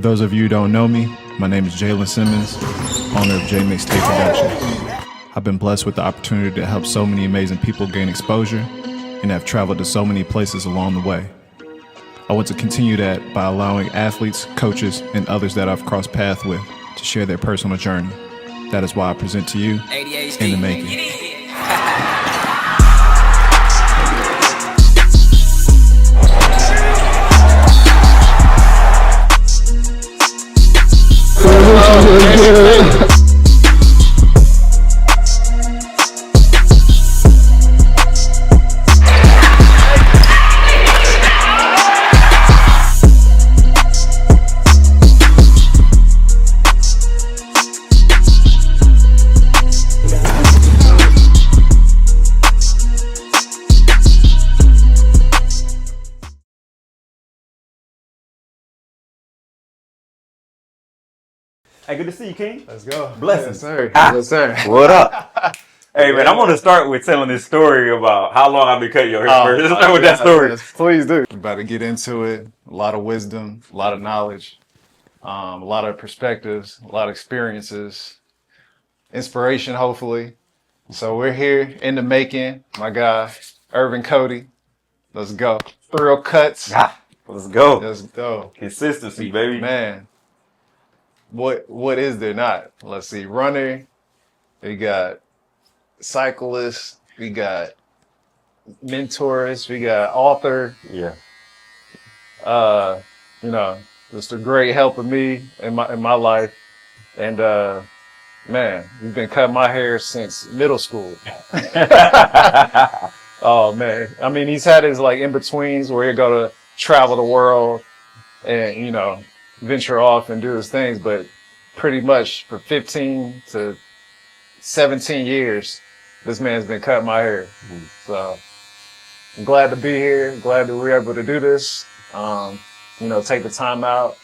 those of you who don't know me, my name is Jalen Simmons, owner of JMixtape Productions. I've been blessed with the opportunity to help so many amazing people gain exposure and have traveled to so many places along the way. I want to continue that by allowing athletes, coaches, and others that I've crossed paths with to share their personal journey. That is why I present to you In the Making. Hey, good to see you, King. Let's go. Blessings. Yes, sir. Yes, sir. What up? Hey, man, I'm going to start with telling this story about how long I've been cutting your hair first. Let's start with that story. Yes, please do. We're about to get into it. A lot of wisdom, a lot of knowledge, a lot of perspectives, a lot of experiences, inspiration, hopefully. So we're here in the making. My guy, Ervin Coty. Let's go. Thrill cuts. Let's go. Let's go. Consistency, baby. Man. What is there not? Let's see. Runner, we got cyclist, we got mentorist, we got author. Yeah. Just a great help of me in my life. And man, we've been cutting my hair since middle school. Oh man. I mean, he's had his like in-betweens where he'd go to travel the world and, venture off and do his things, but pretty much for 15 to 17 years, this man's been cutting my hair. So I'm glad to be here. Glad that we're able to do this. Take the time out.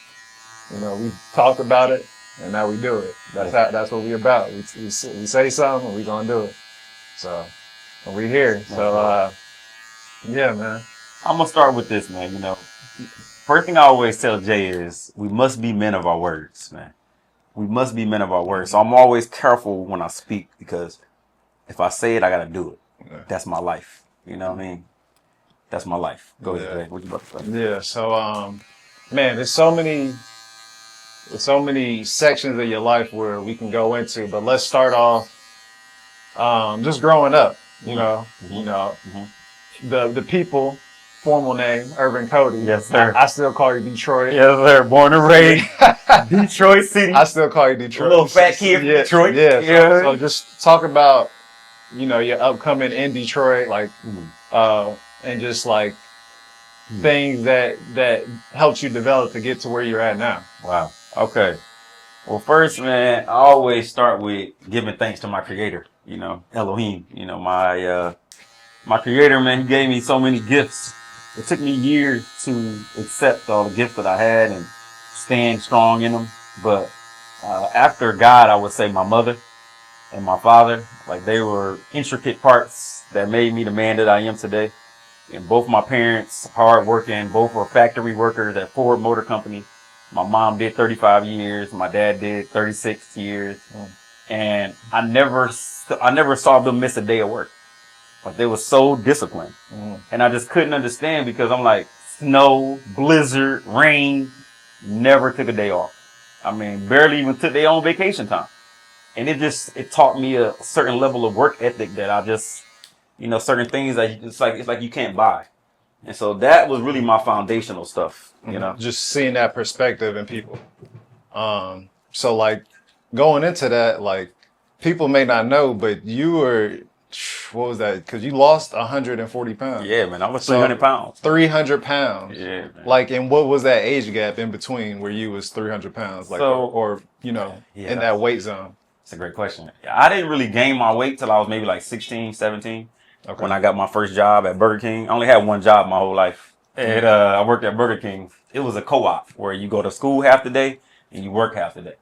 We talked about it and now we do it. That's what we're about. We say something and we're going to do it. So we're here. So, yeah, man. I'm going to start with this, man. First thing I always tell Jay is we must be men of our words, man. We must be men of our words. So I'm always careful when I speak because if I say it, I got to do it. Yeah. That's my life. You know what I mean? That's my life. Go ahead, Jay. What you about to say? Yeah. So, man, there's so many sections of your life where we can go into, but let's start off just growing up. The people. Formal name, Ervin Coty. Yes, sir. I still call you Detroit. Yes, sir. Born and raised Detroit City. I still call you Detroit. A little fat kid from Detroit. Yeah. So just talk about, your upcoming in Detroit, and just like things that helped you develop to get to where you're at now. Wow. Okay. Well, first, man, I always start with giving thanks to my creator, Elohim, my creator, man. He gave me so many gifts. It took me years to accept all the gifts that I had and stand strong in them. But after God, I would say my mother and my father, they were intricate parts that made me the man that I am today. And both my parents, hardworking, both were factory workers at Ford Motor Company. My mom did 35 years. My dad did 36 years. And I never saw them miss a day of work. They were so disciplined. And I just couldn't understand because I'm like, snow, blizzard, rain, never took a day off. I mean, barely even took their own vacation time. And it taught me a certain level of work ethic that I just, certain things that it's like you can't buy. And so that was really my foundational stuff, Just seeing that perspective in people. So going into that, people may not know, but you were, what was that? Because you lost 140 pounds. Yeah, man. I was 300 pounds. 300 pounds. Yeah, man. And what was that age gap in between where you was 300 pounds? in that weight zone? That's a great question. I didn't really gain my weight till I was maybe 16, 17. Okay. When I got my first job at Burger King. I only had one job my whole life. And I worked at Burger King. It was a co-op where you go to school half the day and you work half the day.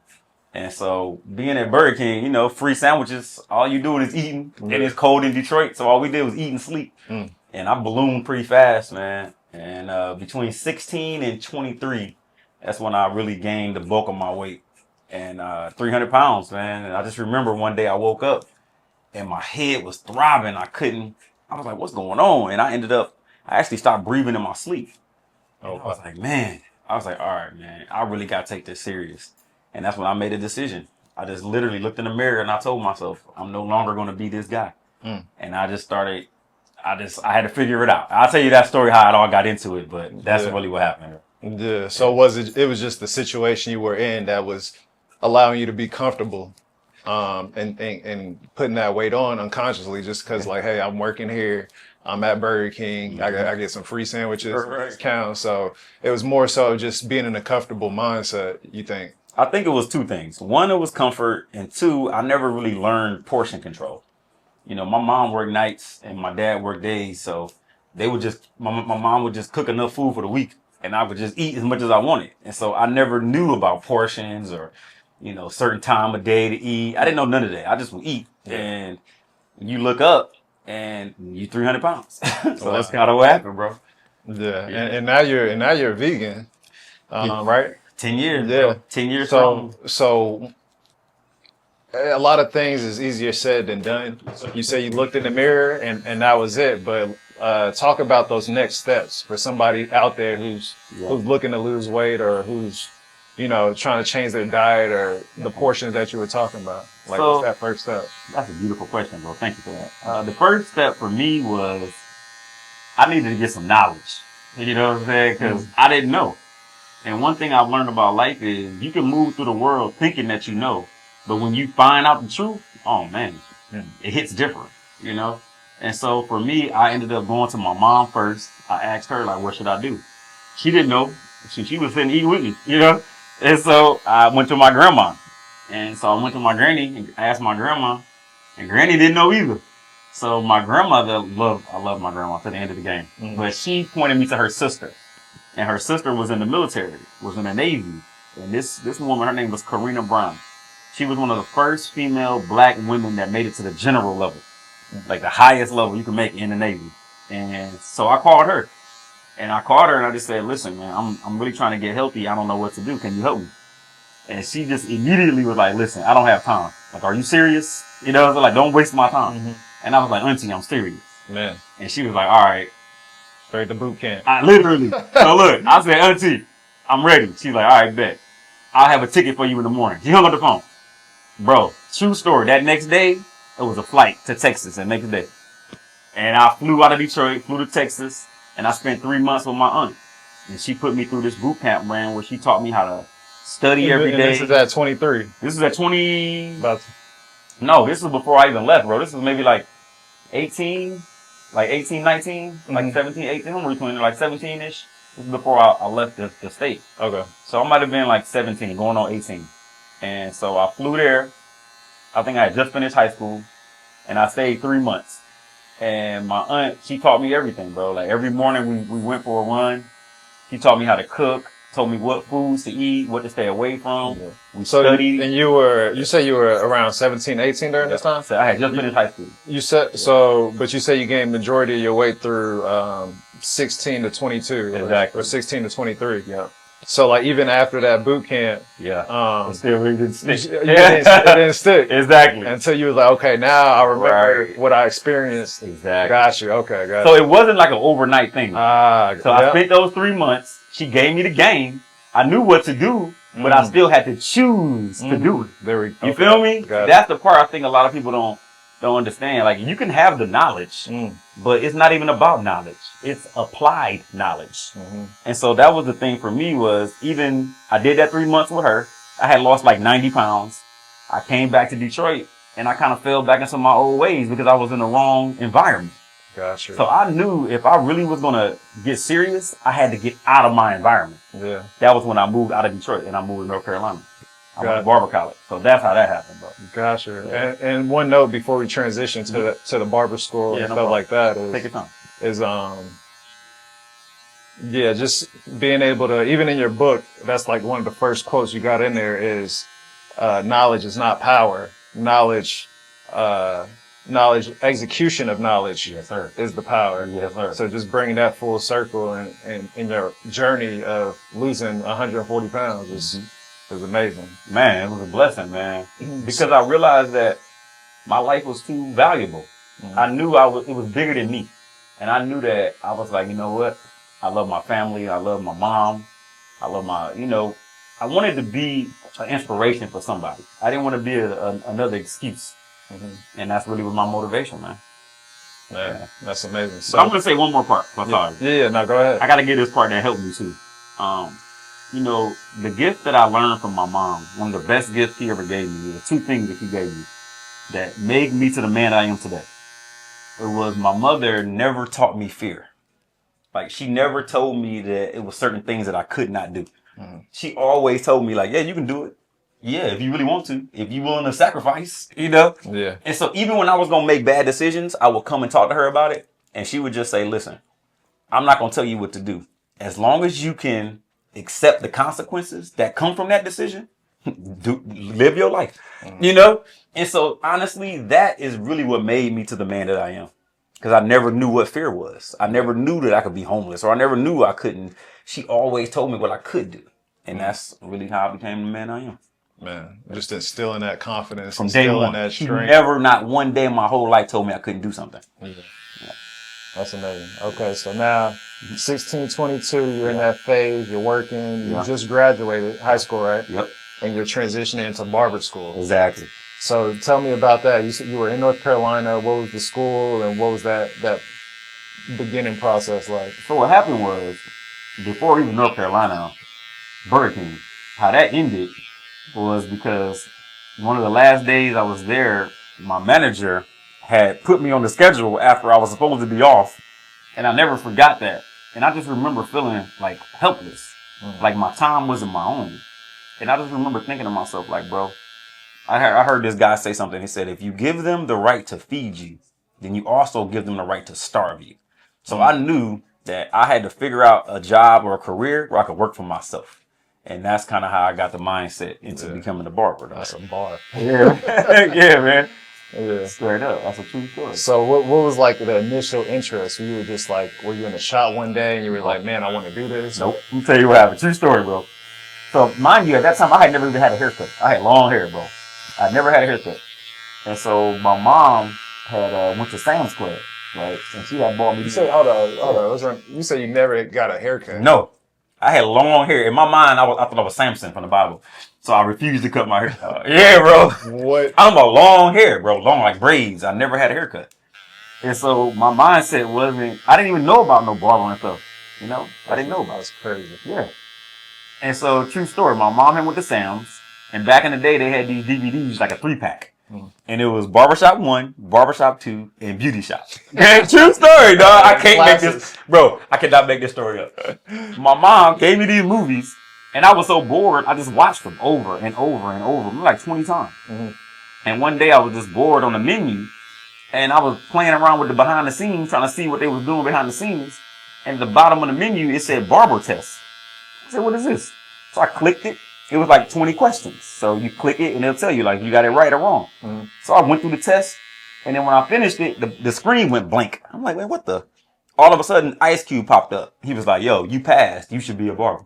And so being at Burger King, free sandwiches, all you do is eating. And it's cold in Detroit. So all we did was eat and sleep. And I ballooned pretty fast, man. And between 16 and 23, That's when I really gained the bulk of my weight and 300 pounds, man. And I just remember one day I woke up and my head was throbbing. I was like, what's going on? And I actually stopped breathing in my sleep. And I was like, man, all right, man, I really got to take this serious. And that's when I made a decision. I just literally looked in the mirror and I told myself, I'm no longer going to be this guy. And I just started, I had to figure it out. I'll tell you that story, how it all got into it, but that's really what happened. Yeah. So it was just the situation you were in that was allowing you to be comfortable, and putting that weight on unconsciously just because like, hey, I'm working here. I'm at Burger King. I get some free sandwiches. Right. Count. So it was more so just being in a comfortable mindset, you think? I think it was two things. One, it was comfort. And two, I never really learned portion control. You know, my mom worked nights and my dad worked days. So they would my mom would just cook enough food for the week and I would just eat as much as I wanted. And so I never knew about portions or, you know, certain time of day to eat. I didn't know none of that. I just would eat. Yeah. And you look up and you 300 pounds. So that's kind of what happened, bro. Yeah. And now you're vegan, right? 10 years. Yeah. Bro. 10 years. So a lot of things is easier said than done. You say you looked in the mirror and that was it. But talk about those next steps for somebody out there who's looking to lose weight or who's, you know, trying to change their diet or the portions that you were talking about. Like, what's that first step? That's a beautiful question, bro. Thank you for that. The first step for me was I needed to get some knowledge. You know what I'm saying? Because I didn't know. And one thing I've learned about life is you can move through the world thinking that you know. But when you find out the truth, oh man, it hits different, you know? And so for me, I ended up going to my mom first. I asked her, like, what should I do? She didn't know. She was sitting eating with me, you know? And so I went to my grandma. And so I went to my granny and asked my grandma. And granny didn't know either. So my grandmother I love my grandma to the end of the game. But she pointed me to her sister. And her sister was in the military, was in the Navy. And this woman, her name was Karina Brown. She was one of the first female black women that made it to the general level, like the highest level you can make in the Navy. And so I called her, and I just said, listen, man, I'm really trying to get healthy. I don't know what to do. Can you help me? And she just immediately was like, listen, I don't have time. Like, are you serious? You know, like, don't waste my time. And I was like, auntie, I'm serious. Man. And she was like, all right. Straight to boot camp. I literally. So look, I said, auntie, I'm ready. She's like, all right, bet. I'll have a ticket for you in the morning. She hung up the phone. Bro, true story. That next day, it was a flight to Texas the next day. And I flew out of Detroit, flew to Texas, and I spent 3 months with my aunt. And she put me through this boot camp, man, where she taught me how to study every day. This is at 23. This is at 20. No, this was before I even left, bro. This was maybe like 18, 19, like 17, 18. I'm between like 17-ish. This is before I left the state. Okay. So I might have been like 17, going on 18. And so I flew there. I think I had just finished high school. And I stayed 3 months. And my aunt, she taught me everything, bro. Like every morning we went for a run. She taught me how to cook, told me what foods to eat, what to stay away from. Yeah. We studied. And you said you were around 17, 18 during this time? So I had just finished high school. You said, but you say you gained majority of your weight through 16 to 22. Exactly. Or 16 to 23. Yeah. So like even after that boot camp, it still really didn't stick. It didn't stick. Exactly. Until you was like, okay, now I remember what I experienced. Exactly. Got you. Okay, got you. So it wasn't like an overnight thing. I spent those 3 months. She gave me the game. I knew what to do, but I still had to choose to do it. You feel me? That's the part I think a lot of people don't understand. Like, you can have the knowledge, but it's not even about knowledge. It's applied knowledge. And so that was the thing for me was even I did that 3 months with her. I had lost like 90 pounds. I came back to Detroit and I kind of fell back into my old ways because I was in the wrong environment. Gotcha. So I knew if I really was going to get serious, I had to get out of my environment. Yeah. That was when I moved out of Detroit and I moved to North Carolina. I went to Barber college. So that's how that happened, bro. Gotcha. Yeah. And one note before we transition to the barber school and stuff like that is, take your time. Just being able to, even in your book, that's like one of the first quotes you got in there is, knowledge is not power. Knowledge, knowledge, execution of knowledge Yes, sir. is the power. Yes, sir. So just bringing that full circle and in your journey of losing 140 pounds is amazing. Man, it was a blessing, man. Because I realized that my life was too valuable. I knew it was bigger than me. And I knew that I was like, you know what? I love my family. I love my mom. I love I wanted to be an inspiration for somebody. I didn't want to be another excuse. And that's really was my motivation, man. Yeah, that's amazing. So I'm going to say one more part. Sorry. Yeah, no, go ahead. I got to get this part that helped me too. The gift that I learned from my mom, one of the best gifts she ever gave me, the two things that she gave me that made me to the man I am today. It was my mother never taught me fear. Like, she never told me that it was certain things that I could not do. She always told me, like, yeah, you can do it. Yeah, if you really want to. If you willing to sacrifice, Yeah. And so even when I was going to make bad decisions, I would come and talk to her about it. And she would just say, listen, I'm not going to tell you what to do. As long as you can accept the consequences that come from that decision, live your life, And so honestly, that is really what made me to the man that I am. Because I never knew what fear was. I never knew that I could be homeless, or I never knew I couldn't. She always told me what I could do. And that's really how I became the man I am. Man, just instilling that confidence, From day instilling one. that She strength. never, not one day in my whole life, told me I couldn't do something. Yeah. That's amazing. Okay, so now 16, 22, you're in that phase, you're working, you just graduated high school, right? Yep. And you're transitioning into barber school. Exactly. So tell me about that. You said you were in North Carolina. What was the school and what was that beginning process like? So what happened was, before even North Carolina, Burger King, how that ended was because one of the last days I was there, my manager had put me on the schedule after I was supposed to be off. And I never forgot that. And I just remember feeling like helpless. Like my time wasn't my own. And I just remember thinking to myself, like, bro, I heard this guy say something. He said, if you give them the right to feed you, then you also give them the right to starve you. So I knew that I had to figure out a job or a career where I could work for myself. And that's kind of how I got the mindset into becoming a barber. That's a bar. Yeah. Yeah, man. Yeah. Straight up. That's a true story. So what was like the initial interest? You were just like, were you in the shop one day and you were like, man, I want to do this? Nope. Let me tell you what happened. True story, bro. So mind you, at that time, I had never even had a haircut. I had long hair, bro. I never had a haircut. And so my mom had went to Sam's Club, right? And she had bought me. You said, hold on. You said you never got a haircut. No. I had long hair. In my mind, I thought I was Samson from the Bible. So I refused to cut my hair. Yeah, bro. What? I'm about long hair, bro. Long like braids. I never had a haircut. And so my mindset wasn't, I didn't even know about no barbering stuff. I didn't know about it. That's crazy. Yeah. And so, true story, my mom had went to Sam's, and back in the day, they had these DVDs, like a 3-pack. And it was Barbershop 1, Barbershop 2, and Beauty Shop. True story, dog. I can't make this, bro, I cannot make this story up. My mom gave me these movies, and I was so bored, I just watched them over and over and over, like 20 times. And one day I was just bored on the menu, and I was playing around with the behind the scenes, trying to see what they was doing behind the scenes. And at the bottom of the menu, it said barber test. I said, what is this? So I clicked it. It was like 20 questions. So you click it and it'll tell you like you got it right or wrong. So I went through the test. And then when I finished it, the screen went blank. I'm like, man, what the? All of a sudden, Ice Cube popped up. He was like, yo, you passed. You should be a barber.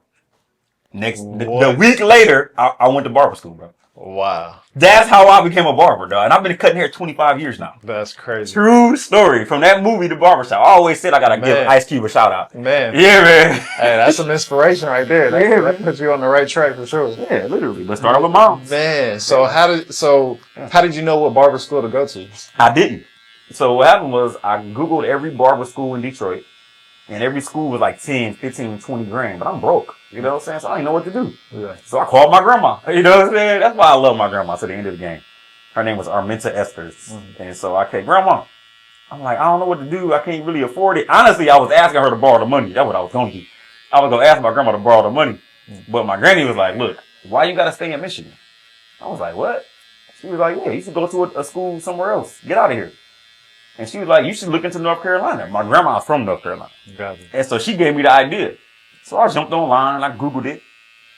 The week later, I went to barber school, bro. Wow. That's how I became a barber, dog. And I've been cutting hair 25 years now. That's crazy. True story. From that movie to barbershop. I always said I got to give Ice Cube a shout out. Man. Yeah, man. Hey, that's some inspiration right there. That puts you on the right track for sure. Yeah, literally. But start with mom. Man. So how did you know what barber school to go to? I didn't. So what happened was I Googled every barber school in Detroit. And every school was like 10, 15, 20 grand. But I'm broke. You know what I'm saying? So I didn't know what to do. Yeah. So I called my grandma. You know what I'm saying? That's why I love my grandma to the end of the game. Her name was Arminta Esters. And so I came, Grandma, I'm like, I don't know what to do. I can't really afford it. Honestly, I was asking her to borrow the money. That's what I was going to do. I was going to ask my grandma to borrow the money. But my granny was like, look, why you got to stay in Michigan? I was like, what? She was like, yeah, you should go to a school somewhere else. Get out of here. And she was like, you should look into North Carolina. My grandma's from North Carolina. Gotcha. And so she gave me the idea. So I jumped online and I Googled it.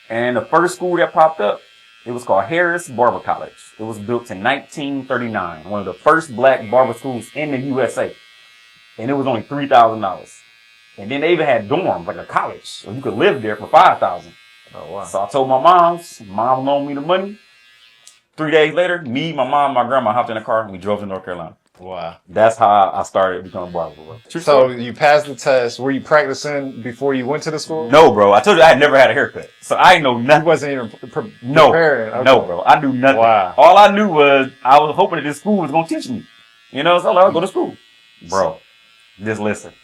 And the first school that popped up It was called Harris Barber College. It was built in 1939. One of the first black barber schools in the USA. And it was only $3,000. And then they even had dorms, like a college. So you could live there for $5,000. Oh, wow. So I told my mom loaned me the money. 3 days later, me, my mom, my grandma hopped in the car and we drove to North Carolina. Wow. That's how I started becoming a barber. So you passed the test. Were you practicing before you went to the school? No, bro. I told you I had never had a haircut. So I know nothing. You wasn't even preparing? No. Okay. No, bro. I knew nothing. Wow. All I knew was I was hoping that this school was going to teach me. You know, so I would go to school. Bro, just listen.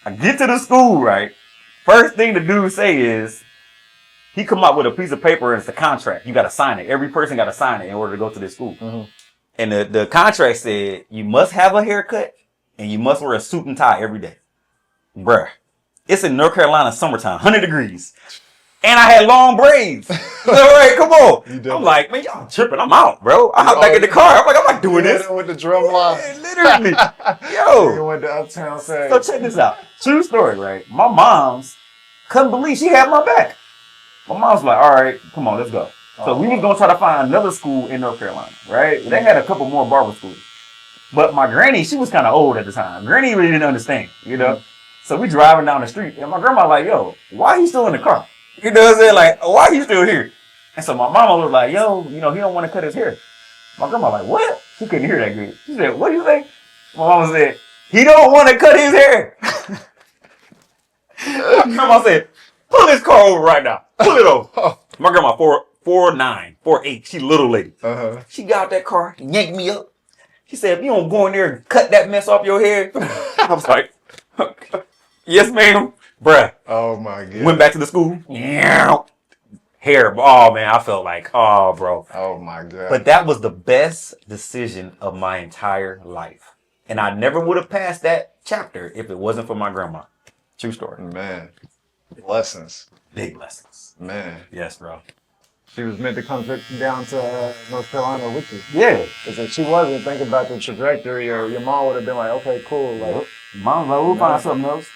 I get to the school, right? First thing the dude say is, he come up with a piece of paper and it's a contract. You got to sign it. Every person got to sign it in order to go to this school. Mm-hmm. And the contract said you must have a haircut and you must wear a suit and tie every day. Bruh, it's in North Carolina summertime, 100 degrees. And I had long braids. So, right, come on. I'm like, man, y'all tripping. I'm out, bro. I hop back in the car. I'm like, I'm not doing this. With the drum line. Yeah, literally. Yo. You went to Uptown saying. So check this out. True story, right? My mom's couldn't believe she had my back. My mom's like, all right, come on, let's go. So we was going to try to find another school in North Carolina, right? They had a couple more barber schools. But my granny, she was kind of old at the time. Granny really didn't understand, you know? So we driving down the street, and my grandma like, yo, why are you still in the car? You know what I'm saying? Like, why are you still here? And so my mama was like, yo, you know, he don't want to cut his hair. My grandma like, what? She couldn't hear that good. She said, what do you think? My mama said, he don't want to cut his hair. My grandma said, pull his car over right now. Pull it over. My grandma, 4'9", 4'8", she little lady. Uh-huh. She got out that car, yanked me up. She said, if you don't go in there and cut that mess off your hair. I was like, yes, ma'am. Bruh. Oh, my God. Went back to the school. Hair. Oh, man, I felt like, oh, bro. Oh, my God. But that was the best decision of my entire life. And I never would have passed that chapter if it wasn't for my grandma. True story. Man. Lessons. Big lessons. Man. Yes, bro. She was meant to come down to North Carolina with you. Yeah. Because if she wasn't, think about the trajectory, or your mom would have been like, okay, cool. Like, Mom's like, we'll find something else.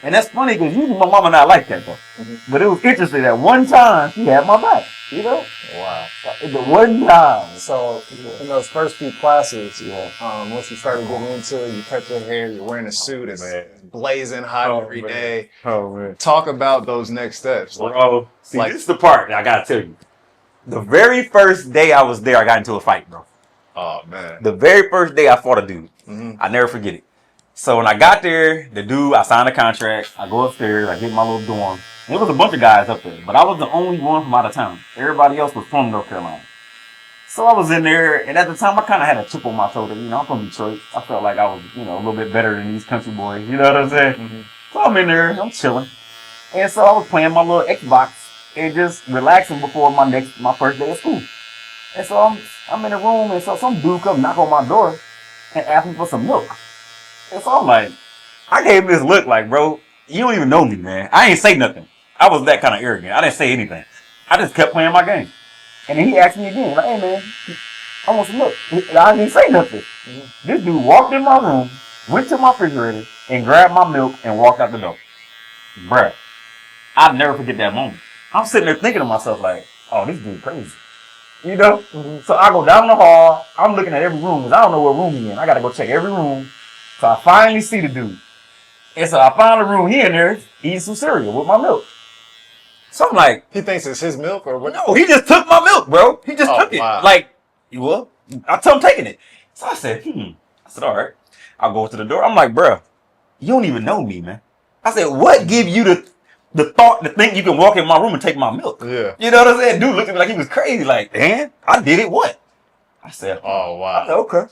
And that's funny because usually my mama not like that though. Mm-hmm. But it was interesting that one time she had my back, you know? Wow. The one time. So in those first few classes, once you started getting into it, you cut your hair, you're wearing a suit, it's blazing hot every day. Oh, man. Talk about those next steps. Bro, see, like, this is the part that I gotta tell you. The very first day I was there, I got into a fight, bro. Oh, man. The very first day I fought a dude. Mm-hmm. I never forget it. So when I got there, the dude, I signed a contract. I go upstairs, I get my little dorm. And there was a bunch of guys up there, but I was the only one from out of town. Everybody else was from North Carolina. So I was in there, and at the time, I kind of had a chip on my shoulder. You know, I'm from Detroit. I felt like I was, you know, a little bit better than these country boys. You know what I'm saying? Mm-hmm. So I'm in there, I'm chilling. And so I was playing my little Xbox and just relaxing before my first day of school. And so I'm in the room, and so some dude come knock on my door and ask me for some milk. And so I'm like, I gave him this look like, bro, you don't even know me, man. I ain't say nothing. I was that kind of arrogant. I didn't say anything. I just kept playing my game. And then he asked me again, like, hey, man, I want some milk. I didn't say nothing. Mm-hmm. This dude walked in my room, went to my refrigerator, and grabbed my milk and walked out the door. Bruh, I'll never forget that moment. I'm sitting there thinking to myself, like, oh, this dude crazy. You know? Mm-hmm. So I go down the hall. I'm looking at every room because I don't know what room he in. I got to go check every room. So I finally see the dude. And so I found a room here in there eating some cereal with my milk. So I'm like, he thinks it's his milk or what? No, he just took my milk, bro. He just took it. Wow. Like, you what? I told him taking it. So I said, I said, all right. I'll go to the door. I'm like, bro, you don't even know me, man. I said, what give you the thought to think you can walk in my room and take my milk? Yeah. You know what I'm saying? Dude looked at me like he was crazy. Like, man, I did it. What? I said, oh, wow. I said, okay.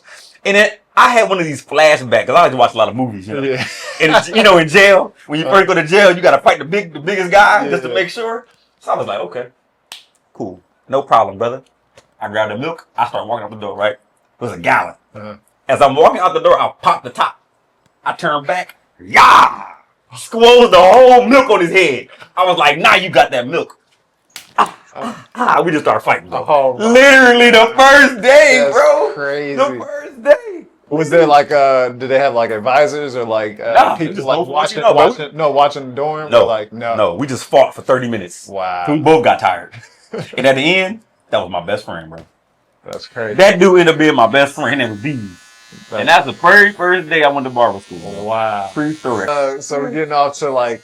And then I had one of these flashbacks because I like to watch a lot of movies. You know? Yeah. And you know, in jail, when you first go to jail, you got to fight the biggest guy just to make sure. So I was like, okay, cool, no problem, brother. I grabbed the milk. I started walking out the door. Right, it was a gallon. Uh-huh. As I'm walking out the door, I popped the top. I turned back. Squoze the whole milk on his head. I was like, nah, you got that milk. We just started fighting, bro. Oh, literally the first day, that's bro. Crazy. The first day. Was there like did they have like advisors or like people like watching the dorm? No, like no. We just fought for 30 minutes. Wow. We both got tired. And at the end, That was my best friend, bro. That's crazy. That dude ended up being my best friend and B. And that's the very first day I went to barber school. Wow. True story. So we're getting off to like,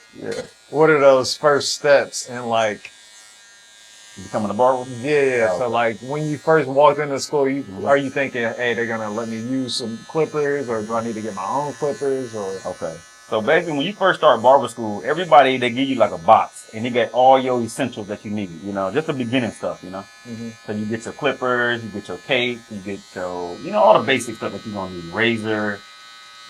what are those first steps in like becoming a barber? Yeah. Oh, So like when you first walked into school, are you thinking, hey, they're gonna let me use some clippers, or do I need to get my own clippers, or? Okay. So basically, when you first start barber school, everybody, they give you like a box, and you get all your essentials that you need, you know, just the beginning stuff, you know. Mm-hmm. So you get your clippers, you get your tape, you get your, you know, all the basic stuff that you're gonna need, razor,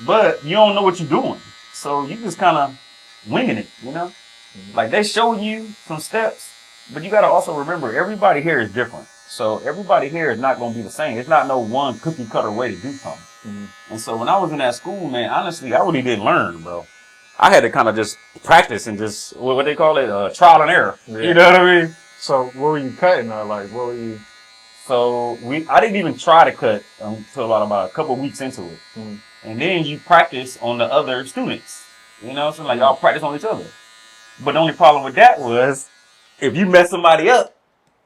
but you don't know what you're doing. So you just kind of winging it, you know. Mm-hmm. Like they show you some steps, but you gotta also remember everybody here is different. So everybody here is not gonna be the same. It's not no one cookie cutter way to do something. Mm-hmm. And so when I was in that school, man, honestly, I really didn't learn, bro. I had to kind of just practice and just, what they call it, trial and error. Yeah. You know what I mean? So what were you cutting, or like, what were you? So I didn't even try to cut until about a couple weeks into it. Mm-hmm. And then you practice on the other students. You know, so like y'all practice on each other. But the only problem with that was, if you mess somebody up,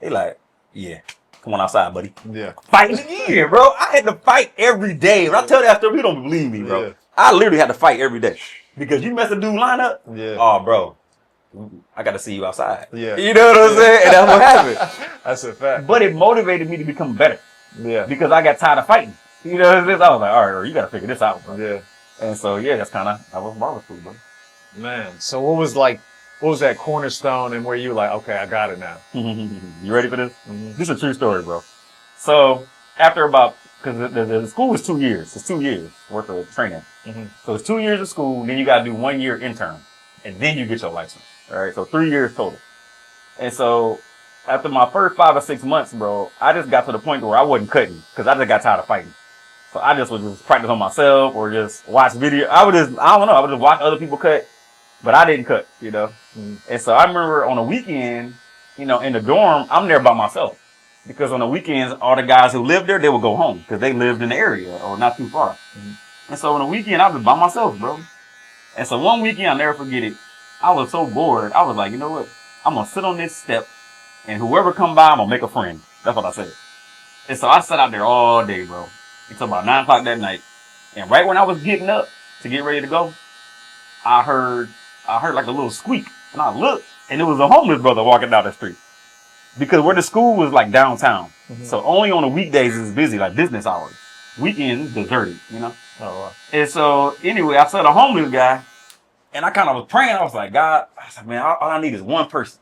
they like, yeah, come on outside, buddy. Yeah. Fighting again, bro. I had to fight every day. When I tell that story, you don't believe me, bro. Yeah. I literally had to fight every day. Because you mess a dude line up, oh, bro, I got to see you outside. Yeah. You know what I'm saying? And that's what happened. That's a fact. But it motivated me to become better. Yeah. Because I got tired of fighting. You know what I'm saying? I was like, all right, you got to figure this out, bro. Yeah. And so, yeah, that's kind of, I was barber school, bro. Man, so what was that cornerstone and where you were like, okay, I got it now? You ready for this? Mm-hmm. This is a true story, bro. So after about, because the school is 2 years. It's 2 years worth of training. Mm-hmm. So it's 2 years of school, then you got to do 1 year intern, and then you get your license. All right, so 3 years total. And so after my first 5 or 6 months, bro, I just got to the point where I wasn't cutting because I just got tired of fighting. So I just would just practice on myself or just watch video. I would just watch other people cut. But I didn't cut, you know. Mm-hmm. And so I remember on a weekend, you know, in the dorm, I'm there by myself. Because on the weekends, all the guys who lived there, they would go home because they lived in the area or not too far. Mm-hmm. And so on the weekend, I was by myself, bro. And so one weekend, I'll never forget it. I was so bored. I was like, you know what? I'm going to sit on this step, and whoever come by, I'm going to make a friend. That's what I said. And so I sat out there all day, bro, until about 9 o'clock that night. And right when I was getting up to get ready to go, I heard like a little squeak, and I looked, and it was a homeless brother walking down the street. Because where the school was like downtown. Mm-hmm. So only on the weekdays is busy, like business hours. Weekends is deserted, you know? Oh, wow. And so anyway, I saw the homeless guy, and I kind of was praying. I was like, God, I said, man, all I need is one person.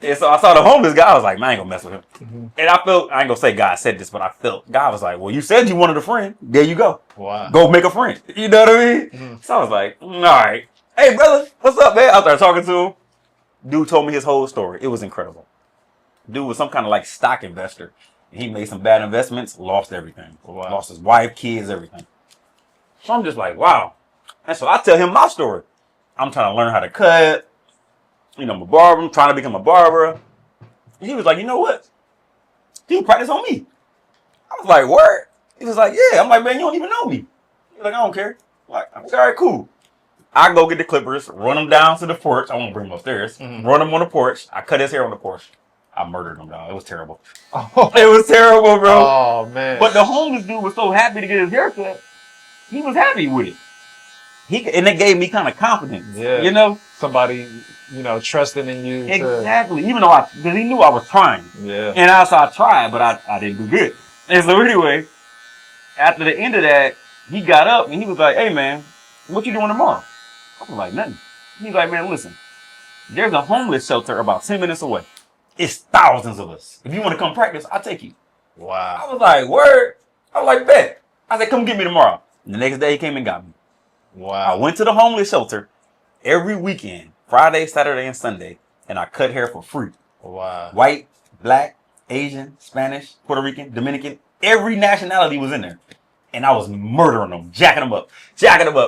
And so I saw the homeless guy. I was like, man, I ain't gonna mess with him. Mm-hmm. And I felt, I ain't gonna say God said this, but I felt, God was like, well, you said you wanted a friend. There you go. Wow. Go make a friend. You know what I mean? Mm-hmm. So I was like, all right. Hey, brother, what's up, man? I started talking to him. Dude told me his whole story. It was incredible. Dude was some kind of like stock investor. He made some bad investments, lost everything. Wow. Lost his wife, kids, everything. So I'm just like, wow. And so I tell him my story. I'm trying to learn how to cut. You know, I'm a barber. I'm trying to become a barber. And he was like, you know what? You can practice on me. I was like, word? He was like, yeah. I'm like, man, you don't even know me. He's like, I don't care. I'm like, all right, cool. I go get the clippers, run them down to the porch. I won't bring them upstairs. Mm-hmm. Run them on the porch. I cut his hair on the porch. I murdered him, dog. It was terrible. Oh. It was terrible, bro. Oh, man. But the homeless dude was so happy to get his hair cut. He was happy with it. And it gave me kind of confidence. Yeah. You know? Somebody, you know, trusting in you. Exactly. Even though because he knew I was trying. Yeah. And I tried, but I didn't do good. And so anyway, after the end of that, he got up and he was like, hey, man, what you doing tomorrow? I was like, nothing. He's like, man, listen, there's a homeless shelter about 10 minutes away. It's thousands of us. If you want to come practice, I'll take you. Wow. I was like, word. I was like, bet. I said, come get me tomorrow. And the next day he came and got me. Wow. I went to the homeless shelter every weekend, Friday, Saturday, and Sunday, and I cut hair for free. Wow. White, black, Asian, Spanish, Puerto Rican, Dominican, every nationality was in there. And I was murdering them, jacking them up.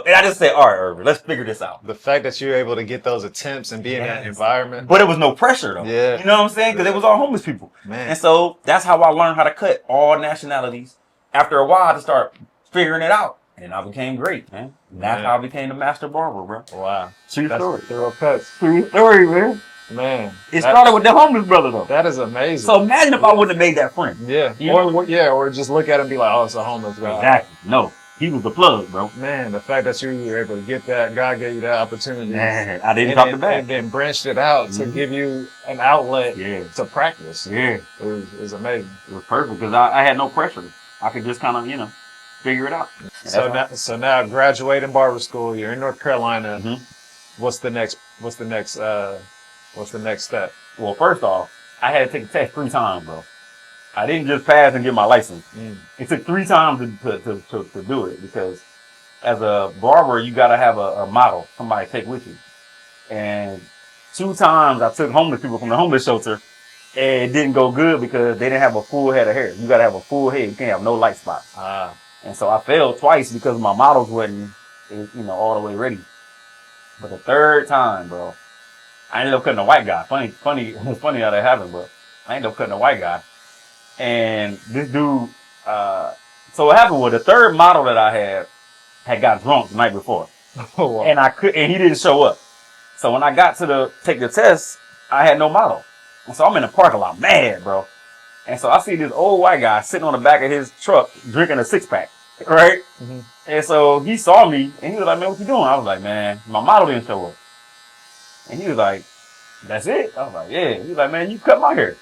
And I just said, all right, Ervin, let's figure this out. The fact that you were able to get those attempts and be in that environment. But it was no pressure, though. Yeah. You know what I'm saying? Because it was all homeless people. Man. And so that's how I learned how to cut all nationalities. After a while, I just started figuring it out. And I became great, man. And that's how I became the master barber, bro. Wow. True story. Thorough cuts. True story, man. Man, It started with the homeless brother though. that is amazing. So imagine if I wouldn't have made that friend. Yeah. You know? Or just look at him and be like, oh, it's a homeless guy. Exactly. No, he was the plug, bro. Man, the fact that you were able to get that, God gave you that opportunity. Man, I didn't and drop then, the bag. and then branched it out to give you an outlet Yeah. to practice. Yeah, It was amazing. it was perfect because I had no pressure. I could just kind of, figure it out. So now graduating barber school, you're in North Carolina. Mhm. What's the next step? Well, first off, I had to take a test 3 times, bro. I didn't just pass and get my license. It took 3 times to do it because as a barber, you got to have a model, somebody to take with you. And 2 times I took homeless people from the homeless shelter and it didn't go good because they didn't have a full head of hair. You got to have a full head. You can't have no light spots. And so I failed twice because my models wasn't, all the way ready. But the 3rd time, bro, I ended up cutting a white guy. Funny how that happened, but I ended up cutting a white guy. And this dude, so what happened was the 3rd model that I had got drunk the night before. Oh, wow. And he didn't show up. So when I got to take the test, I had no model. And so I'm in the parking lot mad, bro. And so I see this old white guy sitting on the back of his truck drinking a 6-pack, right? Mhm. And so he saw me and he was like, man, what you doing? I was like, man, my model didn't show up. And he was like, that's it? I was like, yeah. He was like, man, you cut my hair.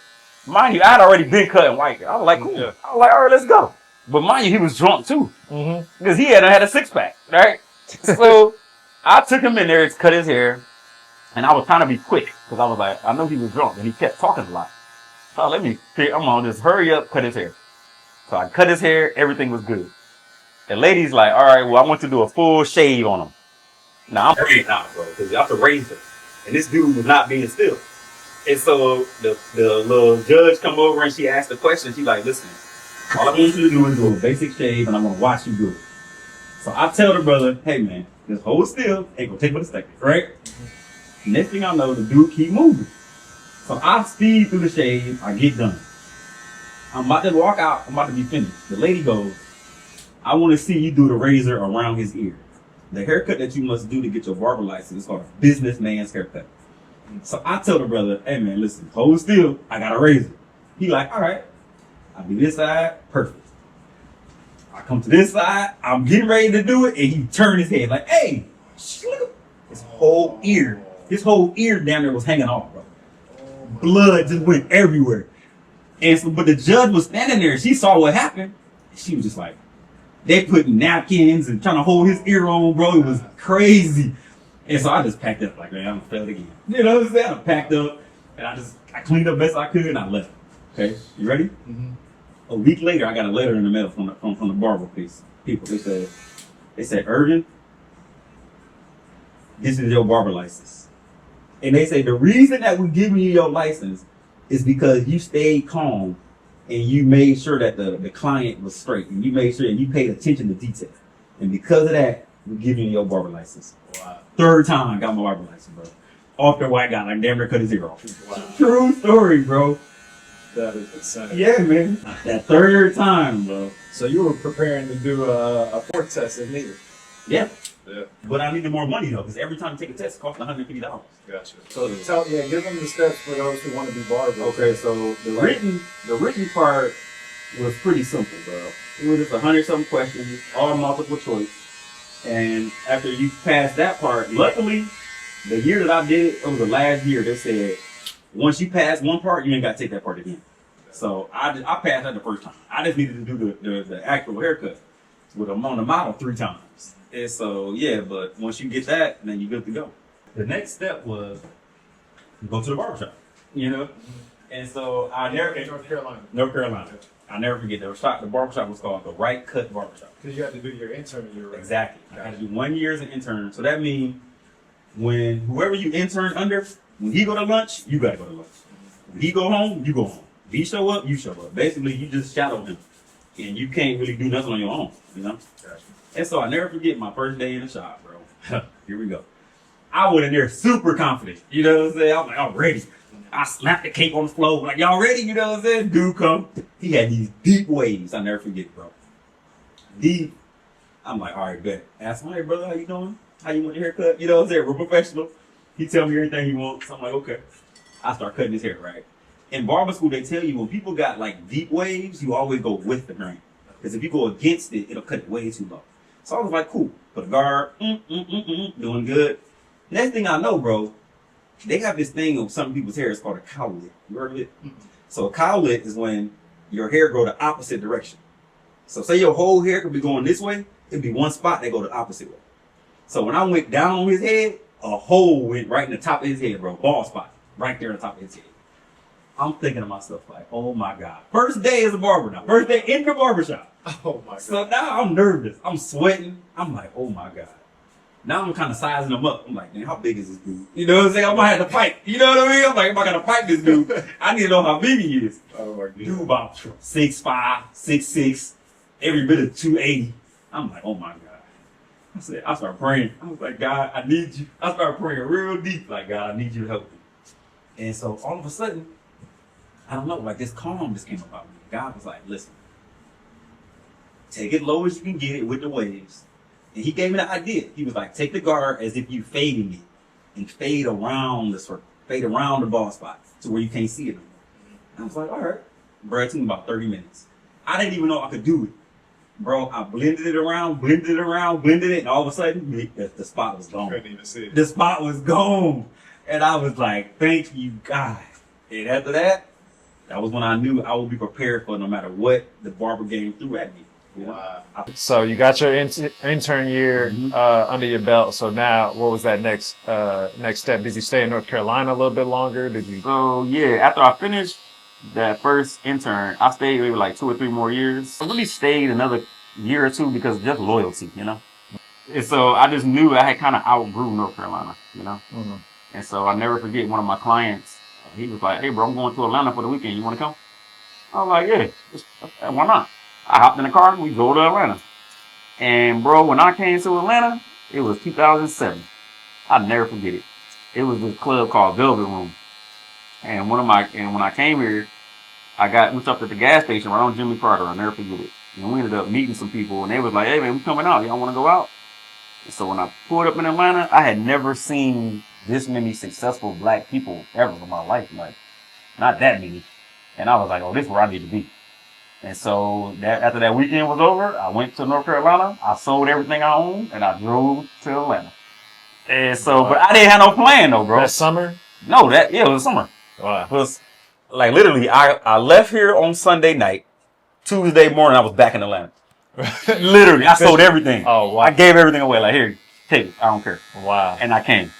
Mind you, I had already been cutting white hair. I was like, cool. Yeah. I was like, all right, let's go. But mind you, he was drunk too. Because he had a 6-pack, right? So I took him in there to cut his hair. And I was trying to be quick because I was like, I know he was drunk and he kept talking a lot. So I'm going to just hurry up, cut his hair. So I cut his hair. Everything was good. The lady's like, all right, well, I want to do a full shave on him. Now I'm afraid now, bro, because you have to raise him. And this dude was not being still. And so the little judge come over and she asked the question. She's like, listen, all I want you to do is do a basic shave and I'm going to watch you do it. So I tell the brother, hey, man, just hold still. Ain't going to take what it's taking, right? Next thing I know, the dude keep moving. So I speed through the shave. I get done. I'm about to walk out. I'm about to be finished. The lady goes, I want to see you do the razor around his ear. The haircut that you must do to get your barber license is called a businessman's haircut. So I tell the brother, hey man, listen, hold still. I got a razor. He like, all right. I do this side. Perfect. I come to this side. I'm getting ready to do it. And he turned his head like, hey, look. His whole ear damn near was hanging off, bro. Blood just went everywhere. And so, but the judge was standing there. She saw what happened. She was just like, they put napkins and trying to hold his ear on, bro. It was crazy. And so I just packed up like, man, I'm gonna fail again. You know what I'm saying? I packed up and I cleaned up best I could and I left. Okay, you ready? Mm-hmm. A week later, I got a letter in the mail from the Barber people. They said, Ervin, this is your barber license. And they say the reason that we're giving you your license is because you stayed calm and you made sure that the client was straight and you made sure and you paid attention to detail. And because of that, we're giving you your barber license. Wow. 3rd time I got my barber license, bro. Off the white guy, like damn near cut his ear off. Wow. True story, bro. That is insane. Yeah, man. That 3rd time, bro. So you were preparing to do a 4th test if needed. Yeah. Yeah. But I needed more money though, because every time you take a test, it costs $150. Gotcha. So give them the steps for those who want to be barbers. Okay, so the written part was pretty simple, bro. It was just 100-something questions, all multiple choice. And after you pass that part, luckily, the year that I did it was the last year. They said once you pass one part, you ain't got to take that part again. So I passed that the first time. I just needed to do the actual haircut with them on the model 3 times. And so, yeah, but once you get that, then you're good to go. The next step was go to the barbershop, you know? And so I never... North Carolina. I'll never forget the barbershop was called the Right Cut Barbershop. Because you had to do your intern year, right? Exactly. I had to do 1 year as an intern. So that means when whoever you intern under, when he go to lunch, you got to go to lunch. When he go home, you go home. If he show up, you show up. Basically, you just shadow him. And you can't really do nothing on your own, you know? Gotcha. And so I never forget my first day in the shop, bro. Here we go. I went in there super confident. You know what I'm saying? I'm like, I'm ready. I slapped the cape on the floor. Like, y'all ready? You know what I'm saying? Dude come. He had these deep waves. I'll never forget, bro. Deep. I'm like, all right, bet. Ask him, hey, brother, how you doing? How you want your haircut? You know what I'm saying? We're professional. He tell me everything he wants. So I'm like, okay. I start cutting his hair, right? In barber school, they tell you when people got like deep waves, you always go with the grain. Because if you go against it, it'll cut it way too low. So I was like, cool. Put a guard, doing good. Next thing I know, bro, they have this thing of some people's hair. It's called a cowlet. You heard of it? So a cowlet is when your hair go the opposite direction. So say your whole hair could be going this way, it'd be one spot that go the opposite way. So when I went down on his head, a hole went right in the top of his head, bro. Bald spot. Right there on the top of his head. I'm thinking to myself like, oh my God. First day as a barber now. First day in the barbershop. Oh my God. So now I'm nervous. I'm sweating. I'm like, oh my God. Now I'm kind of sizing him up. I'm like, man, how big is this dude? You know what I'm saying? I might have to fight. You know what I mean? I'm like, am I going to fight this dude? I need to know how big he is. Oh my God. Dude about 6'5", 6'6", every bit of 280. I'm like, oh my God. I started praying. I was like, God, I need you. I started praying real deep. Like, God, I need you to help me. And so all of a sudden, I don't know, like this calm just came about me. God was like, listen, take it low as you can get it with the waves. And he gave me the idea. He was like, take the guard as if you fading it and fade around the bald spot to where you can't see it anymore. And I was like, all right. Bro, it took me about 30 minutes. I didn't even know I could do it. Bro, I blended it, and all of a sudden, the spot was gone. Couldn't even see it. The spot was gone. And I was like, thank you, God. And after that was when I knew I would be prepared for no matter what the barber game threw at me. You know? Wow. So you got your intern year under your belt. So now, what was that next step? Did you stay in North Carolina a little bit longer? Did you? So yeah, after I finished that first intern, I stayed maybe like 2 or 3 more years. I really stayed another year or two because of just loyalty, you know? And so I just knew I had kind of outgrew North Carolina, you know? Mm-hmm. And so I never forget one of my clients, he was like, hey bro, I'm going to Atlanta for the weekend. You want to come? I was like, yeah, why not? I hopped in the car and we drove to Atlanta. And bro, when I came to Atlanta, it was 2007. I'll never forget it. It was this club called Velvet Room. And when I came here, we stopped at the gas station right on Jimmy Carter. I'll never forget it. And we ended up meeting some people, and they was like, hey man, we coming out. Y'all want to go out? And so when I pulled up in Atlanta, I had never seen this many successful black people ever in my life. Like, not that many. And I was like, oh, this is where I need to be. And so after that weekend was over, I went to North Carolina. I sold everything I owned, and I drove to Atlanta. And so, but I didn't have no plan though, bro. That summer? No, it was summer. Wow. It was like literally, I left here on Sunday night. Tuesday morning, I was back in Atlanta. Literally, I sold everything. Oh, wow. I gave everything away. Like, here, take it. I don't care. Wow. And I came.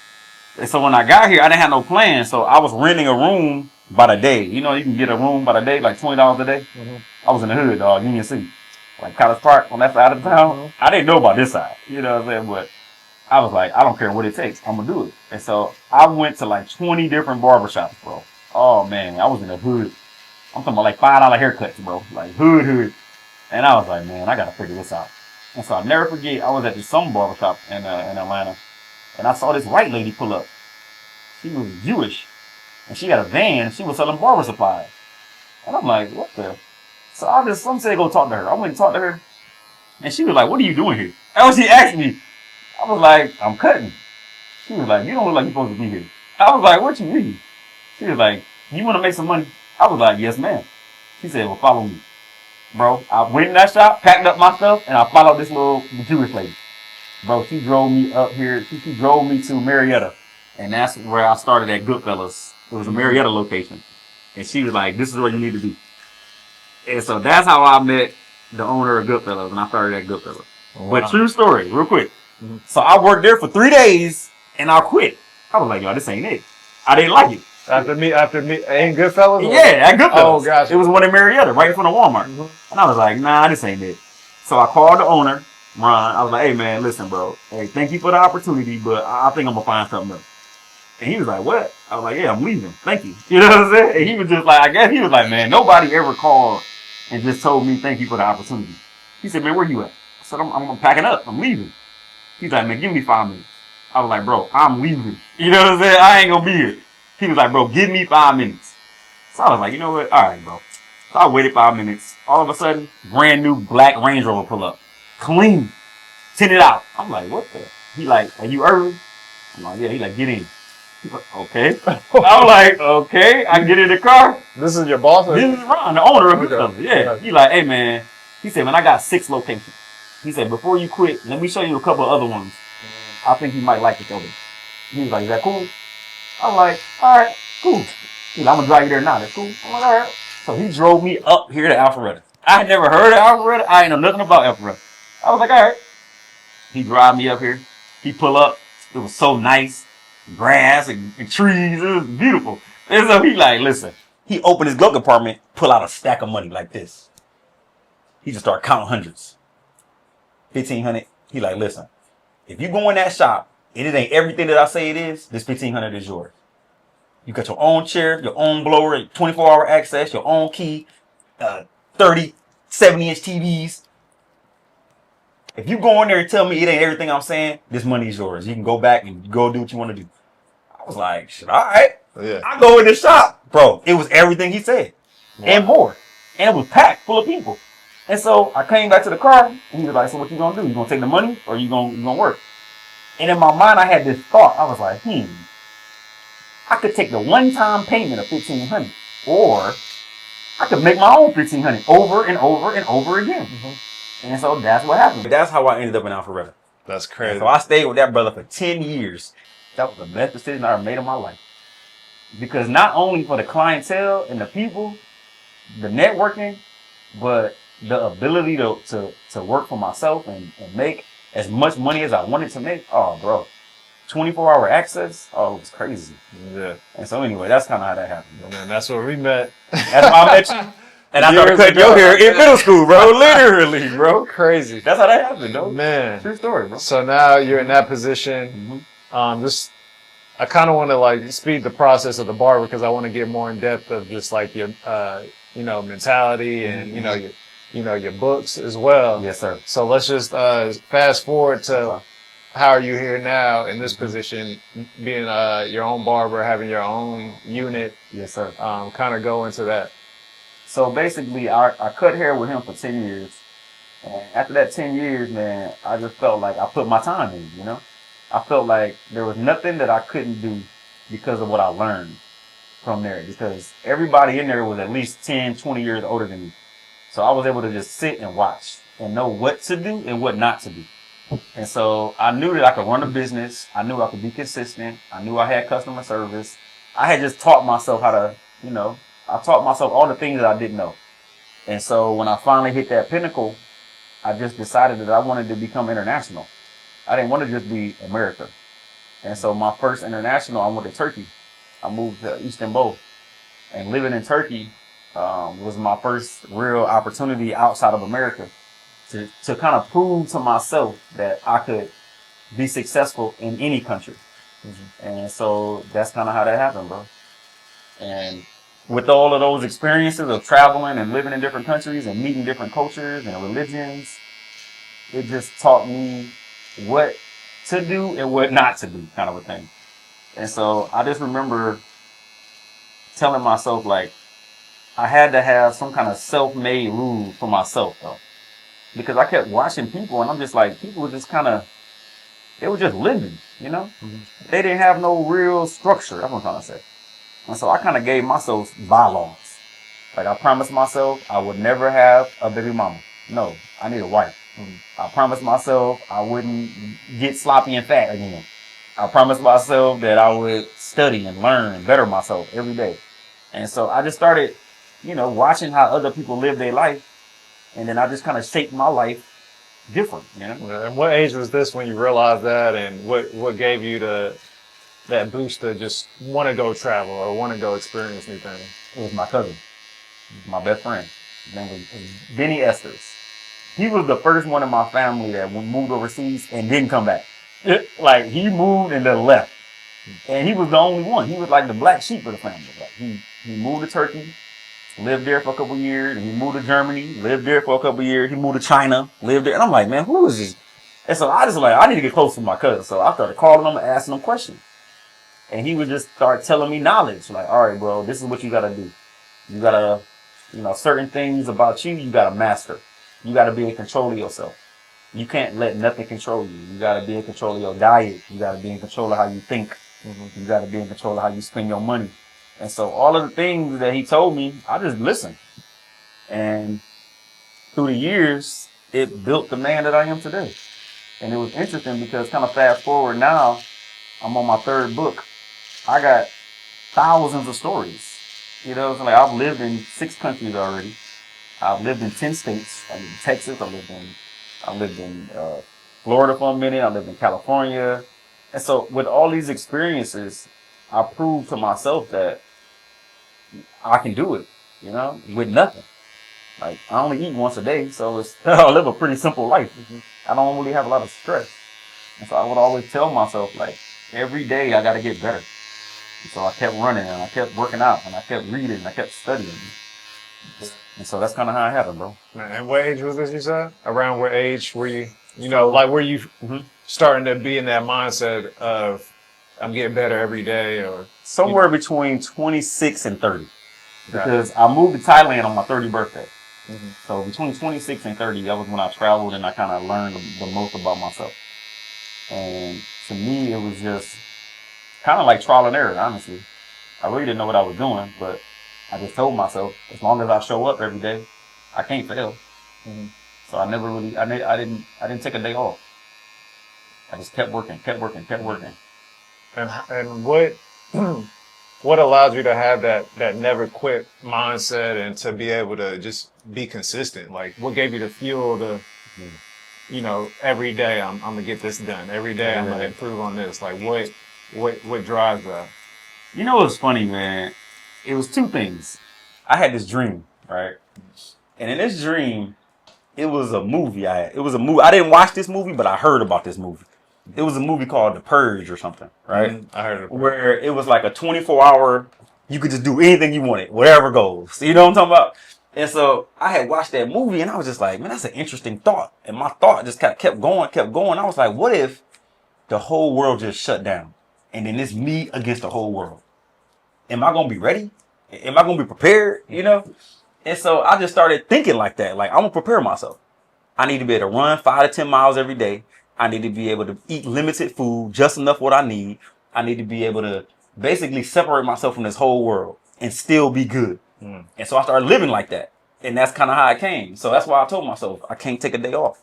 And so when I got here, I didn't have no plan. So I was renting a room by the day. You know, you can get a room by the day, like $20 a day. Mm-hmm. I was in the hood, dog, Union City. Like College Park on that side of the town. Mm-hmm. I didn't know about this side. You know what I'm saying? But I was like, I don't care what it takes. I'm going to do it. And so I went to like 20 different barbershops, bro. Oh, man. I was in the hood. I'm talking about like $5 haircuts, bro. Like hood. And I was like, man, I got to figure this out. And so I'll never forget, I was at this some barbershop in Atlanta. And I saw this white lady pull up. She was Jewish. And she got a van. She was selling barber supplies. And I'm like, what the? So some say go talk to her. I went and talked to her. And she was like, what are you doing here? And when she asked me, I was like, I'm cutting. She was like, you don't look like you're supposed to be here. I was like, what you mean? She was like, you want to make some money? I was like, yes, ma'am. She said, well, follow me. Bro, I went in that shop, packed up my stuff, and I followed this little Jewish lady. Bro, she drove me up here. She drove me to Marietta. And that's where I started at Goodfellas. It was a Marietta location. And she was like, this is where you need to be. And so that's how I met the owner of Goodfellas, and I started at Goodfellas. Wow. But true story, real quick. Mm-hmm. So I worked there for 3 days, and I quit. I was like, yo, this ain't it. I didn't like it. After me, ain't Goodfellas? Yeah, at Goodfellas. Oh, gosh. It was one in Marietta, right in front of Walmart. Mm-hmm. And I was like, nah, this ain't it. So I called the owner, Ron. I was like, hey, man, listen, bro. Hey, thank you for the opportunity, but I think I'm going to find something else. And he was like, what? I was like, yeah, I'm leaving. Thank you. You know what I'm saying? And he was just like, I guess he was like, man, nobody ever called and just told me thank you for the opportunity. He said, man, where you at? I said, I'm packing up. I'm leaving. He's like, man, give me 5 minutes. I was like, bro, I'm leaving. You know what I'm saying? I ain't going to be here. He was like, bro, give me 5 minutes. So I was like, you know what? All right, bro. So I waited 5 minutes. All of a sudden, brand new black Range Rover pull up. Clean. Tinted out. I'm like, what the? He like, are you Ervin? I'm like, yeah. He like, get in. Okay. I'm like, okay. I get in the car. This is your boss? Or? This is Ron, the owner of the Okay. company. Yeah. Okay. He like, hey man. He said, man, I got 6 locations. He said, before you quit, let me show you a couple of other ones. I think you might like each other. He was like, is that cool? I'm like, all right, cool. He's like, I'm gonna drive you there now. That's cool. I'm like, all right. So he drove me up here to Alpharetta. I had never heard of Alpharetta. I ain't know nothing about Alpharetta. I was like, all right. He drive me up here. He pull up. It was so nice. Grass and trees. It was beautiful. And so he like, listen. He opened his glove compartment, pull out a stack of money like this. He just started counting hundreds. 1,500. He like, listen. If you go in that shop and it ain't everything that I say it is, this 1,500 is yours. You got your own chair, your own blower, 24-hour access, your own key, 30, 70-inch TVs. If you go in there and tell me it ain't everything I'm saying, this money is yours. You can go back and go do what you want to do. I was like, shit, all right. Yeah. I go in the shop. Bro, it was everything he said. Wow. And more. And it was packed full of people. And so I came back to the car and he was like, so what you gonna do? You gonna take the money or you gonna work? And in my mind I had this thought. I was like, I could take the one-time payment of $1,500 or I could make my own $1,500 over and over and over again. And so that's what happened. That's how I ended up in Alpharetta. That's crazy. And so I stayed with that brother for 10 years. That was the best decision I ever made in my life. Because not only for the clientele and the people, the networking, but the ability to work for myself and make as much money as I wanted to make. Oh, bro. 24-hour access. Oh, it was crazy. Yeah. And so anyway, that's kind of how that happened. Bro. And that's where we met. That's how I met you. And I started cutting your hair in middle school, bro. Literally, bro. Crazy. That's how that happened, though. Man. True story, bro. So now you're in that position. Just I kind of want to like speed the process of the barber because I want to get more in depth of just like your mentality and your books as well. Yes, sir. So let's just fast forward to how are you here now in this position, being your own barber, having your own unit. Yes, sir. Kind of go into that. So basically, I cut hair with him for 10 years. And after that 10 years, man, I just felt like I put my time in, you know? I felt like there was nothing that I couldn't do because of what I learned from there. Because everybody in there was at least 10, 20 years older than me. So I was able to just sit and watch and know what to do and what not to do. And so I knew that I could run a business. I knew I could be consistent. I knew I had customer service. I had just taught myself how to, I taught myself all the things that I didn't know. And so when I finally hit that pinnacle, I just decided that I wanted to become international. I didn't want to just be America. And so my first international, I went to Turkey. I moved to Istanbul. And living in Turkey was my first real opportunity outside of America to kind of prove to myself that I could be successful in any country. And so that's kind of how that happened, bro. And with all of those experiences of traveling and living in different countries and meeting different cultures and religions, it just taught me what to do and what not to do, kind of a thing. And so I just remember telling myself, like, I had to have some kind of self-made rules for myself, though. Because I kept watching people and I'm just like, people were just they were just living, you know? They didn't have no real structure. That's what I'm trying to say. And so I kind of gave myself bylaws. Like I promised myself I would never have a baby mama. No, I need a wife. I promised myself I wouldn't get sloppy and fat again. I promised myself that I would study and learn and better myself every day. And so I just started, watching how other people live their life. And then I just kind of shaped my life different, you know? And what age was this when you realized that, and what gave you that boost to just want to go travel or want to go experience new things? It was my cousin, my best friend. His name was Benny Esters. He was the first one in my family that moved overseas and didn't come back. Like he moved and then left, and he was the only one. He was like the black sheep of the family. Like he moved to Turkey, lived there for a couple of years, and he moved to Germany, lived there for a couple of years. He moved to China, lived there, and I'm like, man, who is this? And so I just I need to get close to my cousin. So I started calling him and asking him questions. And he would just start telling me knowledge. Like, all right, bro, this is what you got to do. You got to, certain things about you got to master. You got to be in control of yourself. You can't let nothing control you. You got to be in control of your diet. You got to be in control of how you think. You got to be in control of how you spend your money. And so all of the things that he told me, I just listened. And through the years, it built the man that I am today. And it was interesting because kind of fast forward now, I'm on my third book. I got thousands of stories. You know, so like I've lived in 6 countries already. I've lived in 10 states. I lived in Texas. I lived in Florida for a minute. I lived in California. And so with all these experiences, I proved to myself that I can do it, you know, with nothing. Like I only eat once a day, so I live a pretty simple life. I don't really have a lot of stress. And so I would always tell myself, like, every day I got to get better. And so I kept running and I kept working out and I kept reading and I kept studying. And so that's kind of how it happened, bro. And what age was this, you said? Around what age were you, like were you starting to be in that mindset of I'm getting better every day, or? Somewhere between 26 and 30. Because I moved to Thailand on my 30th birthday. So between 26 and 30, that was when I traveled and I kind of learned the most about myself. And to me, it was just kind of like trial and error, honestly. I really didn't know what I was doing, but I just told myself, as long as I show up every day, I can't fail. So I never really, I didn't take a day off. I just kept working. And what what allowed you to have that never quit mindset and to be able to just be consistent? Like, what gave you the fuel to, every day I'm gonna get this done. Every day I'm gonna improve on this. Like, what drives that? You know what's funny, man? It was 2 things. I had this dream, right? And in this dream, it was a movie I had. It was a movie. I didn't watch this movie, but I heard about this movie. It was a movie called The Purge or something, right? I heard of it. Where it was like a 24-hour, you could just do anything you wanted, whatever goes. You know what I'm talking about? And so I had watched that movie and I was just like, man, that's an interesting thought. And my thought just kept going. I was like, what if the whole world just shut down? And then it's me against the whole world. Am I going to be ready? Am I going to be prepared? You know? And so I just started thinking like that. Like, I'm going to prepare myself. I need to be able to run 5 to 10 miles every day. I need to be able to eat limited food, just enough what I need. I need to be able to basically separate myself from this whole world and still be good. And so I started living like that. And that's kind of how it came. So that's why I told myself I can't take a day off.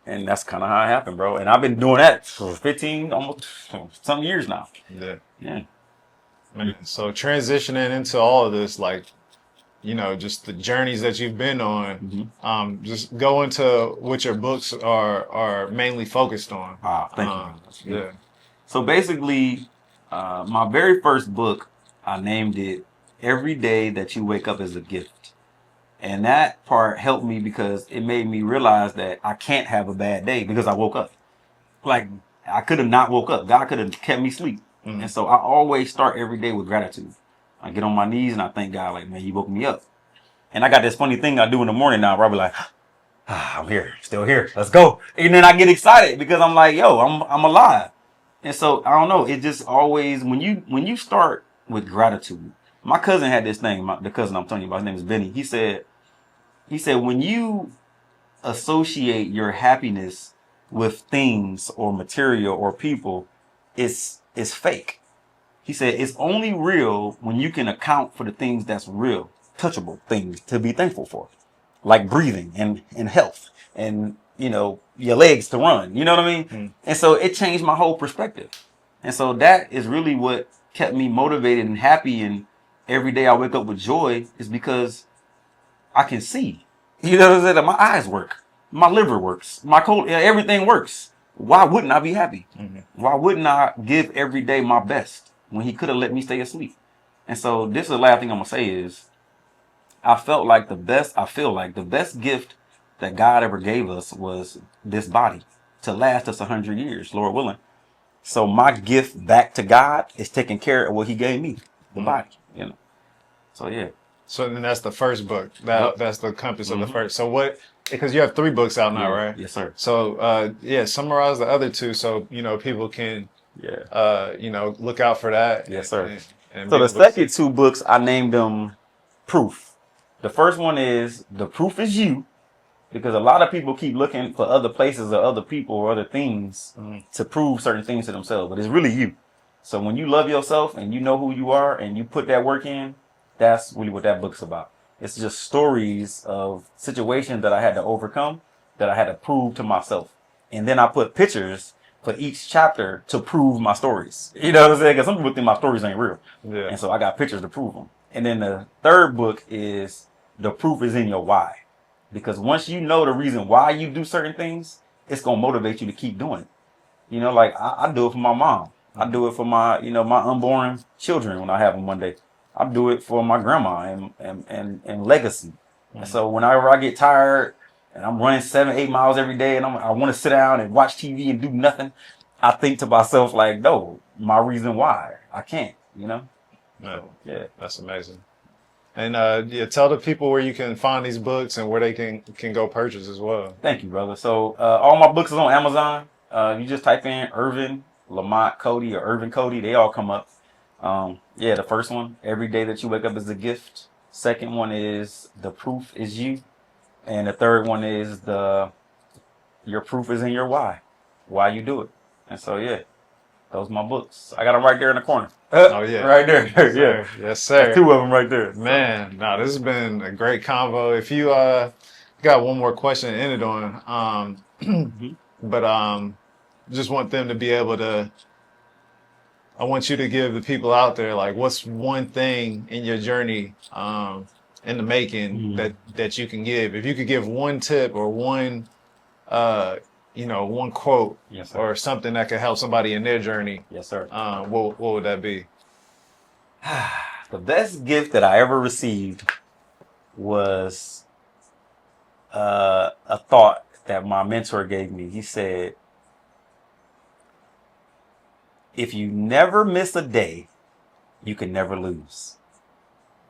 And that's kind of how it happened, bro. And I've been doing that for 15, almost some years now. Yeah. So transitioning into all of this, like, just the journeys that you've been on, just go into what your books are mainly focused on. Thank you. Yeah. So basically, my very first book, I named it Every Day That You Wake Up Is a Gift. And that part helped me because it made me realize that I can't have a bad day because I woke up. Like, I could have not woke up. God could have kept me asleep. And so I always start every day with gratitude. I get on my knees and I thank God, like, man, you woke me up. And I got this funny thing I do in the morning now where I be like, I'm here, still here, let's go. And then I get excited because I'm like, yo, I'm alive. And so I don't know, it just always, when you start with gratitude, my cousin had this thing, the cousin I'm telling you about, his name is Benny. He said, when you associate your happiness with things or material or people, it's fake. He said, it's only real when you can account for the things that's real, touchable things to be thankful for, like breathing and health and, your legs to run. You know what I mean? And so it changed my whole perspective. And so that is really what kept me motivated and happy. And every day I wake up with joy is because I can see. You know what I'm saying? My eyes work. My liver works. Everything works. Why wouldn't I be happy? Why wouldn't I give every day my best when he could have let me stay asleep? And so this is the last thing I'm going to say is I feel like the best gift that God ever gave us was this body to last us 100 years, Lord willing. So my gift back to God is taking care of what he gave me, the body, So, yeah. So then that's the first book. That's the compass of the first. So because you have 3 books out now, right? Yes, sir. So, summarize the other 2 so, people can, look out for that. Yes, sir. And so the second 2 books, I named them Proof. The first one is The Proof Is You, because a lot of people keep looking for other places or other people or other things to prove certain things to themselves, but it's really you. So when you love yourself and you know who you are and you put that work in, that's really what that book's about. It's just stories of situations that I had to overcome, that I had to prove to myself. And then I put pictures for each chapter to prove my stories. You know what I'm saying? Because some people think my stories ain't real. Yeah. And so I got pictures to prove them. And then the third book is the proof is in your why. Because once you know the reason why you do certain things, it's going to motivate you to keep doing it. You know, like I do it for my mom. I do it for my, my unborn children when I have them one day. I do it for my grandma and legacy. And so whenever I get tired and I'm running 7-8 miles every day and I want to sit down and watch TV and do nothing, I think to myself like, no, my reason why I can't, Yeah. So, yeah. That's amazing. And tell the people where you can find these books and where they can go purchase as well. Thank you, brother. So all my books is on Amazon. You just type in Ervin Lamont Coty or Ervin Coty. They all come up. The first one, Every Day That You Wake Up Is a Gift. Second one is The Proof Is You. And the third one is Your Proof Is in Your Why you do it. And so, those are my books. I got them right there in the corner. Oh, yeah. Right there. Yes, sir. Yes, sir. There's 2 of them right there. Man, no, this has been a great convo. If you got one more question to end it on, but just want them to be able to, I want you to give the people out there, like, what's one thing in your journey in the making that you can give? If you could give one tip or one, one quote, Yes, sir. or something that could help somebody in their journey, Yes, sir. what would that be? The best gift that I ever received was a thought that my mentor gave me. He said, if you never miss a day, you can never lose.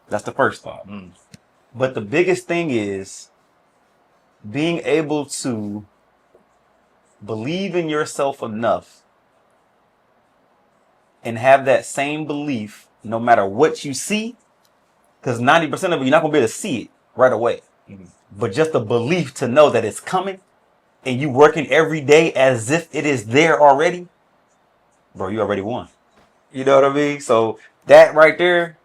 That's the first thought. But the biggest thing is being able to believe in yourself enough and have that same belief no matter what you see, because 90% of it, you're not going to be able to see it right away. But just the belief to know that it's coming and you working every day as if it is there already, bro, you already won. You know what I mean? So that right there,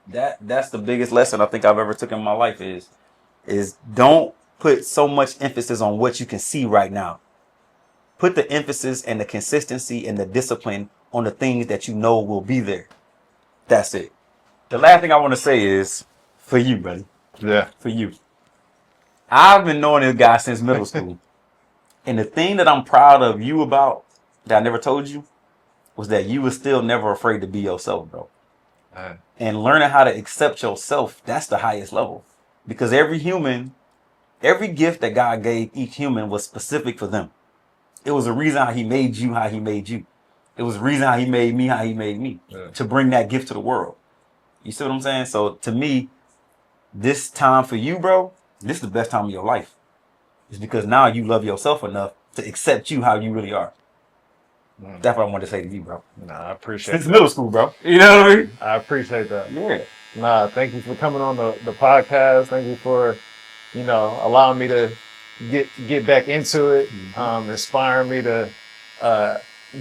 that's the biggest lesson I think I've ever took in my life is don't put so much emphasis on what you can see right now. Put the emphasis and the consistency and the discipline on the things that you know will be there. That's it. The last thing I want to say is for you, buddy. Yeah. For you. I've been knowing this guy since middle school. And the thing that I'm proud of you about that I never told you was that you were still never afraid to be yourself, bro. And learning how to accept yourself, that's the highest level. Because every gift that God gave each human was specific for them. It was a reason how he made you how he made you. It was a reason how he made me how he made me. To bring that gift to the world. You see what I'm saying? So to me, this time for you, bro, this is the best time of your life. It's because now you love yourself enough to accept you how you really are. That's what I wanted to say to you, bro. Nah, I appreciate Since that. middle school, bro. You know what I mean? I appreciate that. Yeah. Nah, thank you for coming on the podcast. Thank you for, allowing me to get back into it, inspiring me to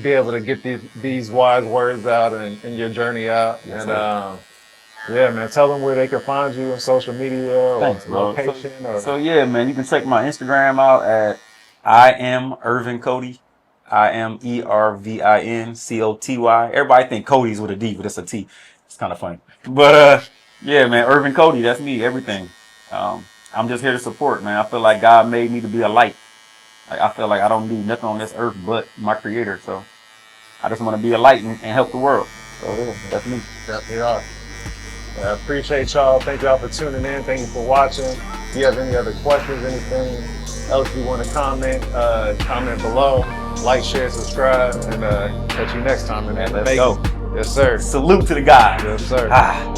be able to get these wise words out and your journey out. Yes, and man, tell them where they can find you on social media or Thanks, bro. location. So yeah, man, you can check my Instagram out at I am Ervin Coty. I am Ervin Coty. Everybody think Cody's with a D, but it's a T. It's kind of funny. But yeah, man, Ervin Coty, that's me, everything. I'm just here to support, man. I feel like God made me to be a light. Like, I feel like I don't do nothing on this earth but my creator. So I just want to be a light and help the world. So yeah, that's me. Definitely are. I appreciate y'all. Thank y'all for tuning in. Thank you for watching. If you have any other questions, anything else you want to comment below. Like, share, subscribe, and catch you next time. And Let's go. Yes, sir. Salute to the guy. Yes, sir. Ah.